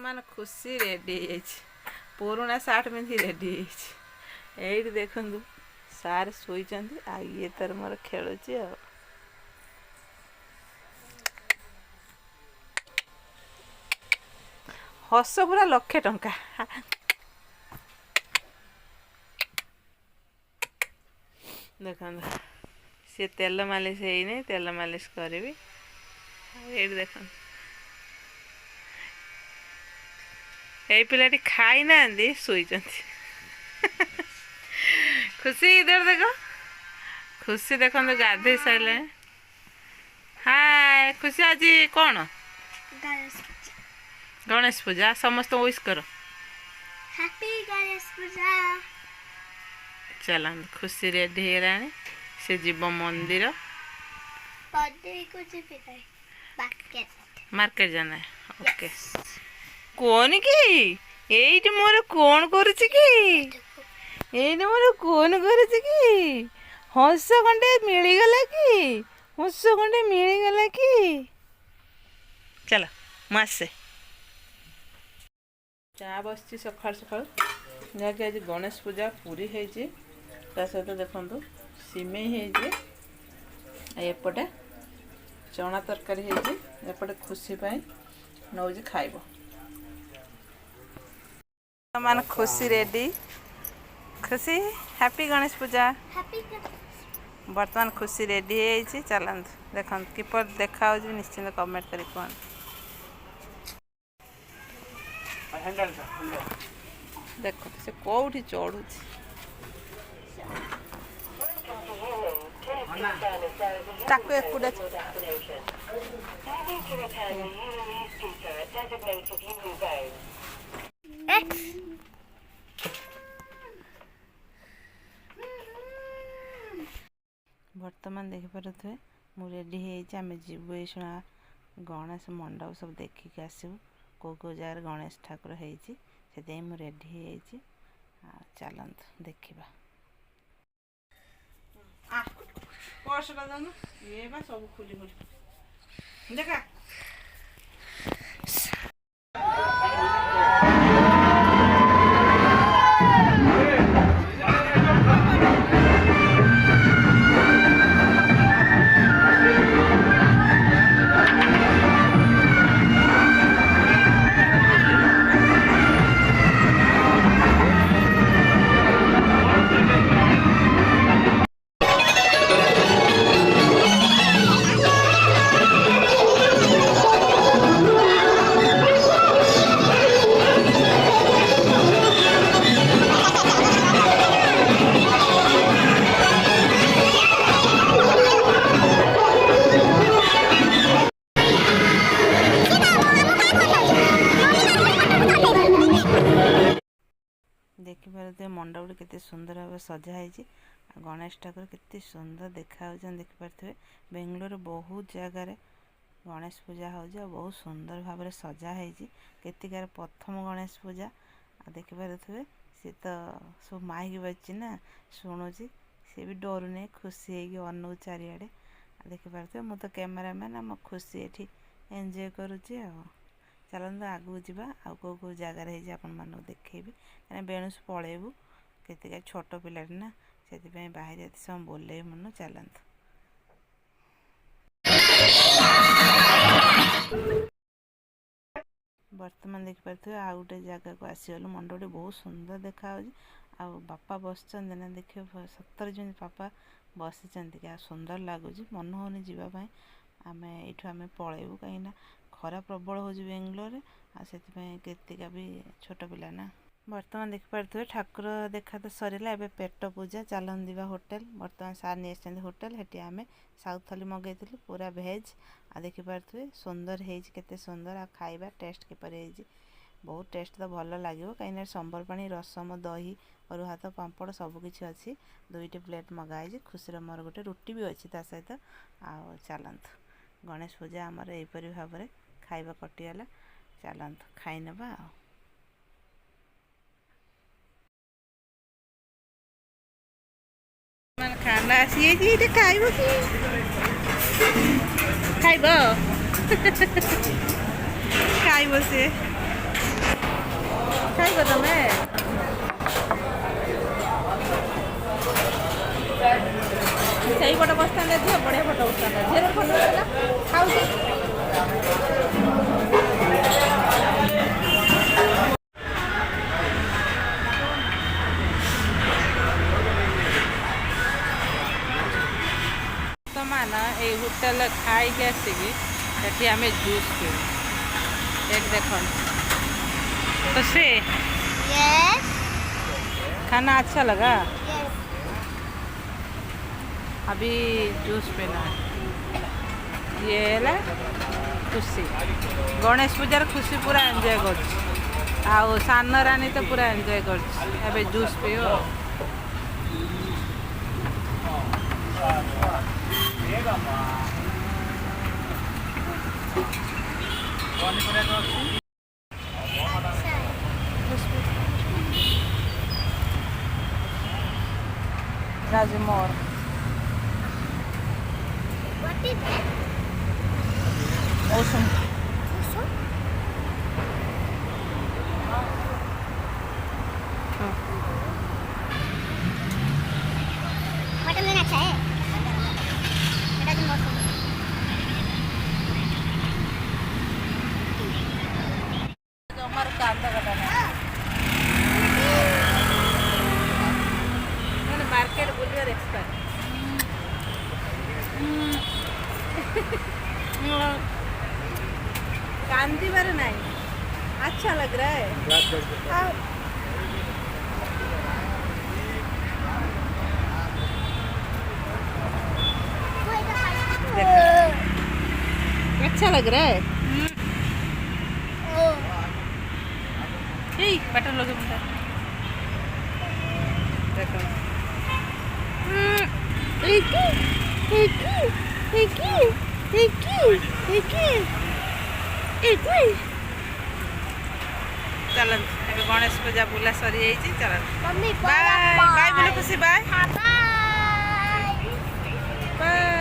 ବର୍ତ୍ତମାନ ଖୁସି ରେଡ଼ି ହେଇଯାଇଛି। ପୁରୁଣା ସାର୍ଟ ପିନ୍ଧି ରେଡ଼ି ହେଇଛି। ଏଇଠି ଦେଖନ୍ତୁ ସାର୍ ଶୋଇଛନ୍ତି, ଆଉ ଇଏ ତାର ମୋର ଖେଳୁଛି। ଆଉ ହସ ପୁରା 1,00,000 ଟଙ୍କା। ଦେଖନ୍ତୁ ସିଏ ତେଲ ମାଲିସ ହେଇନି, ତେଲ ମାଲିସ କରିବି। ଏଇଠି ଦେଖନ୍ତୁ ଏଇ ପିଲାଟି ଖାଇନାହାନ୍ତି, ଶୋଇଛନ୍ତି। ଖୁସି ଇଧର ଦେଖ, ଖୁସି ଦେଖନ୍ତୁ ଗାଧୋଇ ସାରିଲାଣି। ହାଏ ଖୁସି, ଆଜି କ'ଣ? ଗଣେଶ ପୂଜା। ସମସ୍ତଙ୍କୁ ୱିଶ୍ କର। हैप्पी गणेश पूजा। ଚାଲନ୍ତୁ ଖୁସି ରେଡ଼ି ହେଇଗଲାଣି, ସେ ଯିବ ମନ୍ଦିର। ମାର୍କେଟ ଜାନା। ଓକେ କଣ କି ଏଇଠି ମୋର କ'ଣ କରୁଛି କି? ଏଇଠି ମୋର କ'ଣ କରୁଛି କି? ହଂସ ଖଣ୍ଡେ ମିଳିଗଲା କି? ହଂସ ଖଣ୍ଡେ ମିଳିଗଲା କି? ଚାଲ ମୁଁ ଆସେ। ଚା ବସିଛି ସକାଳୁ ସକାଳୁ, ଯାହାକି ଆଜି ଗଣେଶ ପୂଜା। ପୁରୀ ହେଇଛି, ତା ସହିତ ଦେଖନ୍ତୁ ସିମେଇ ହେଇଛି, ଏପଟେ ଚଣା ତରକାରୀ ହେଇଛି, ଏପଟେ ଖୁସି ପାଇଁ ନେଉଛି ଖାଇବ। ମାନେ ଖୁସି ରେଡ଼ି। ଖୁସି ହ୍ୟାପି ଗଣେଶ ପୂଜା। ବର୍ତ୍ତମାନ ଖୁସି ରେଡ଼ି ହେଇଯାଇଛି। ଚାଲନ୍ତୁ ଦେଖନ୍ତୁ କିପରି ଦେଖାହେଉଛି, ନିଶ୍ଚିନ୍ତ କମେଣ୍ଟ କରି କୁହନ୍ତୁ। ଦେଖ ସେ କୋଉଠି ଚଢୁଛି। ତାକୁ ଏକୁଟା ବର୍ତ୍ତମାନ ଦେଖିପାରୁଥିବେ ମୁଁ ରେଡ଼ି ହେଇଯାଇଛି। ଆମେ ଯିବୁ ଏଇ ଶୁଣା ଗଣେଶ ମଣ୍ଡପ ସବୁ ଦେଖିକି ଆସିବୁ, କେଉଁ କେଉଁ ଜାଗାରେ ଗଣେଶ ଠାକୁର ହେଇଛି। ସେଥିପାଇଁ ମୁଁ ରେଡ଼ି ହେଇଯାଇଛି। ଆଉ ଚାଲନ୍ତୁ ଦେଖିବା। ପର୍ସଟା ଦେଉନ, ଇଏ ବା ସବୁ ଖୋଲି ଦେଖା। ଦେଖିପାରୁଥିବେ ମଣ୍ଡପଟି କେତେ ସୁନ୍ଦର ଭାବେ ସଜା ହେଇଛି। ଆଉ ଗଣେଶ ଠାକୁର କେତେ ସୁନ୍ଦର ଦେଖାଯାଉଛନ୍ତି ଦେଖିପାରୁଥିବେ। ବେଙ୍ଗଲୋର ବହୁତ ଜାଗାରେ ଗଣେଶ ପୂଜା ହେଉଛି, ଆଉ ବହୁତ ସୁନ୍ଦର ଭାବରେ ସଜା ହେଇଛି। କେତିକାର ପ୍ରଥମ ଗଣେଶ ପୂଜା। ଆଉ ଦେଖିପାରୁଥିବେ ସେ ତ ସବୁ ମାଇକି ବାଜୁଛି ନା, ଶୁଣୁଛି। ସେ ବି ଡରୁନି, ଖୁସି ହେଇକି ଅନଉଛି ଚାରିଆଡ଼େ। ଆଉ ଦେଖିପାରୁଥିବେ ମୁଁ ତ କ୍ୟାମେରାମ୍ୟାନ୍, ଆମ ଖୁସି ଏଠି ଏନ୍ଜୟ କରୁଛି। ଆଉ ଚାଲନ୍ତୁ ଆଗକୁ ଯିବା, ଆଉ କେଉଁ କେଉଁ ଜାଗାରେ ହେଇଛି ଆପଣମାନଙ୍କୁ ଦେଖେଇବି। କାହିଁକିନା ବେଣୁସୁ ପଳେଇବୁ, କେତିକା ଛୋଟ ପିଲାଟି ନା, ସେଥିପାଇଁ ବାହାରେ ଏତେ ସମୟ ବୋଲେଇ ମନ। ଚାଲନ୍ତୁ। ବର୍ତ୍ତମାନ ଦେଖିପାରୁଥିବେ ଆଉ ଗୋଟେ ଜାଗାକୁ ଆସିଗଲୁ। ମଣ୍ଡପଟି ବହୁତ ସୁନ୍ଦର ଦେଖାହେଉଛି। ଆଉ ବାପା ବସିଛନ୍ତି ନା, ଦେଖିବ ସତରେ ଯେମିତି ବାପା ବସିଛନ୍ତି କି, ଆଉ ସୁନ୍ଦର ଲାଗୁଛି। ମନ ହେଉନି ଯିବା ପାଇଁ। ଆମେ ପଳେଇବୁ, କାହିଁକିନା ଖରା ପ୍ରବଳ ହେଉଛି ବେଙ୍ଗଲୋରରେ। ଆଉ ସେଥିପାଇଁ କେତିକା ବି ଛୋଟ ପିଲା ନା। ବର୍ତ୍ତମାନ ଦେଖିପାରୁଥିବେ ଠାକୁର ଦେଖା ତ ସରିଲା, ଏବେ ପେଟ ପୂଜା। ଚାଲନ୍ତୁ ଯିବା ହୋଟେଲ। ବର୍ତ୍ତମାନ ସାର୍ ନେଇ ଆସିଛନ୍ତି ହୋଟେଲ, ସେଠି ଆମେ ସାଉଥ୍ ଥାଲି ମଗାଇଥିଲୁ, ପୁରା ଭେଜ୍। ଆଉ ଦେଖିପାରୁଥିବେ ସୁନ୍ଦର ହେଇଛି, କେତେ ସୁନ୍ଦର। ଆଉ ଖାଇବା ଟେଷ୍ଟ କିପରି ହେଇଛି, ବହୁତ ଟେଷ୍ଟ ତ ଭଲ ଲାଗିବ। କାହିଁକିନା ସମ୍ବର ପାଣି, ରସମ, ଦହି, ଅରୁଆ ଭାତ, ପାମ୍ପଡ଼ ସବୁକିଛି ଅଛି। 2ଟି ପ୍ଲେଟ୍ ମଗା ହେଇଛି। ଖୁସିର ମୋର ଗୋଟେ ରୁଟି ବି ଅଛି ତା ସହିତ। ଆଉ ଚାଲନ୍ତୁ, ଗଣେଶ ପୂଜା ଆମର ଏହିପରି ଭାବରେ ଖାଇବା କଟିଗଲା। ଚାଲନ୍ତୁ ଖାଇନେବା। ଆଉ ଖାନା ଆସିଯାଇଛି, ଏଇଟା ଖାଇବ କି? ଖାଇବ ଖାଇବ ସେ। ଖାଉଛ ତମେ? ସେଇପଟେ ବସିଥାନ୍ତେ ଝିଅ, ବଢ଼ିଆ ଫଟୋ ଉଠିଥାନ୍ତା। ଝିଅର ଫଟୋ ଉଠିଲା ଖାଉଛି। ବର୍ତ୍ତମାନ ଏଇ ହୋଟେଲରେ ଖାଇକି ଆସିକି ଏଠି ଆମେ ଜୁସ୍ ପିଉ। एक देखो तो से Yes. खाना अच्छा लगा। Yes. अभी जूस पीना है। ये है खुशी गणेश पूजार खुशी पूरा एंजॉय कर सान रानी तो पूरा एंजॉय कर जूस पियो। Razimor. What is that? Awesome. Also? Watermelon अच्छा है। बेटा तुम बहुत हमारे कांदा कटाना मार्केट बुलियर एक्सपर्ट। कांदी बार नहीं अच्छा लग रहा है। अच्छा लग रहा है। बटर लोगे देखो चल गणेश पूजा बुला सरी चल बाय बाय बोलो खुशी बाय बाय। बाय।